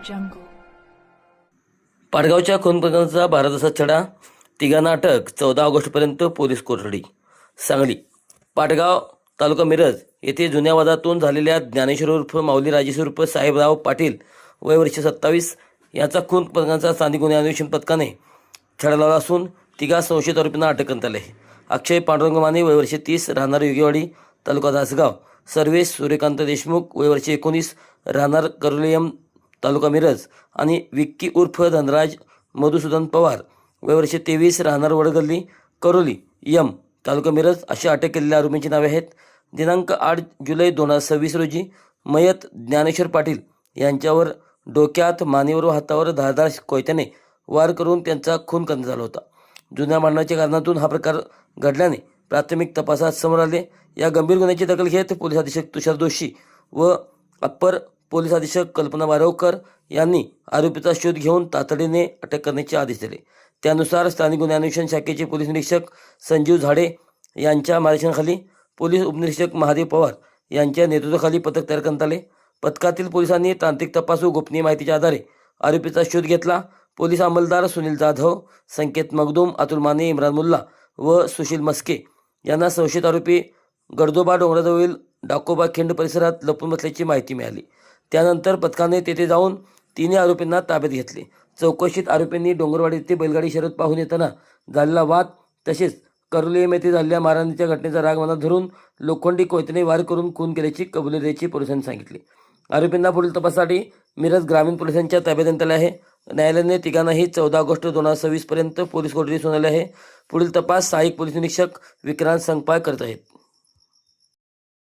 jungle. पाडगावच्या खून प्रकरणाचा 12 तासात छडा, तिघांना अटक, 14 ऑगस्टपर्यंत पोलीस कोठडी. सांगली. पाटगाव तालुका मिरज येथे जुन्या वादातून झालेल्या ज्ञानेश्वर उर्फ माऊली राजेश उर्फ साहेबराव पाटील वय वर्ष 27 याचा खून प्रकरणाचा स्थानिक गुन्हे अन्वेषण पथकाने छडा लावला असून तिघा संशयित आरोपींना अटक करण्यात आली आहे. अक्षय पांडुरंग माने वय वर्ष 30 राहणार योगेवाडी तालुका दासगाव, सर्वेश सूर्यकांत देशमुख वय वर्ष 19 राहणार करुलेयम तालुका मिरज आणि विक्की उर्फ धनराज मधुसूदन पवार वय वर्ष 23 राहणार वडगल्ली करोली यम तालुका मिरज अशा अटक केलेल्या आरोपींची नावे आहेत. दिनांक 8 जुलै 2026 रोजी मयत ज्ञानेश्वर पाटील यांच्यावर डोक्यात, मानेवर व हातावर धारदार कोयत्याने वार करून त्यांचा खून करण्यात आला होता. जुन्या भांडणाच्या कारणातून हा प्रकार घडल्याने प्राथमिक तपासात समोर आले. या गंभीर गुन्ह्याची दखल घेत पोलीस अधीक्षक तुषार जोशी व अप्पर पोलीस अधीक्षक कल्पना बारवकर यांनी आरोपीचा शोध घेऊन तातडीने अटक करण्याचे आदेश दिले. त्यानुसार स्थानिक गुन्हे अन्वेषण शाखेचे पोलीस निरीक्षक संजीव झाडे यांच्या मार्गदर्शनाखाली पोलीस उपनिरीक्षक महादेव पवार यांच्या नेतृत्वाखाली पथक तयार करण्यात आले. पथकातील पोलिसांनी तांत्रिक तपास व गोपनीय माहितीच्या आधारे आरोपीचा शोध घेतला. पोलीस अंमलदार सुनील जाधव, संकेत मगदूम, अतुल माने, इम्रान मुल्ला व सुशील मस्के यांना संशयित आरोपी गडदोबा डोंगराजवळील डाकोबा खिंड परिसरात लपून बसल्याची माहिती मिळाली. त्यानंतर पथकाने तेथे जाऊन तिन्ही आरोपींना ताब्यात घेतले. चौकशीत आरोपींनी डोंगरवाडी येथे बैलगाडी शर्यत पाहून येताना झालेला वाद तसेच करुलेम येथे झालेल्या मारहाणीच्या घटनेचा राग मनात धरून लोखंडी कोयत्याने वार करून खून केल्याची कबुली दिल्याची पोलिसांनी सांगितले. आरोपींना पुढील तपासासाठी मिरज ग्रामीण पोलिसांच्या ताब्यात देण्यात आले आहे. न्यायालयाने तिघांनाही 14 ऑगस्ट 2026 पर्यंत पोलीस कोठडी सुनावली आहे. पुढील तपास सहाय्यक पोलीस निरीक्षक विक्रांत संगपाळ करत आहेत.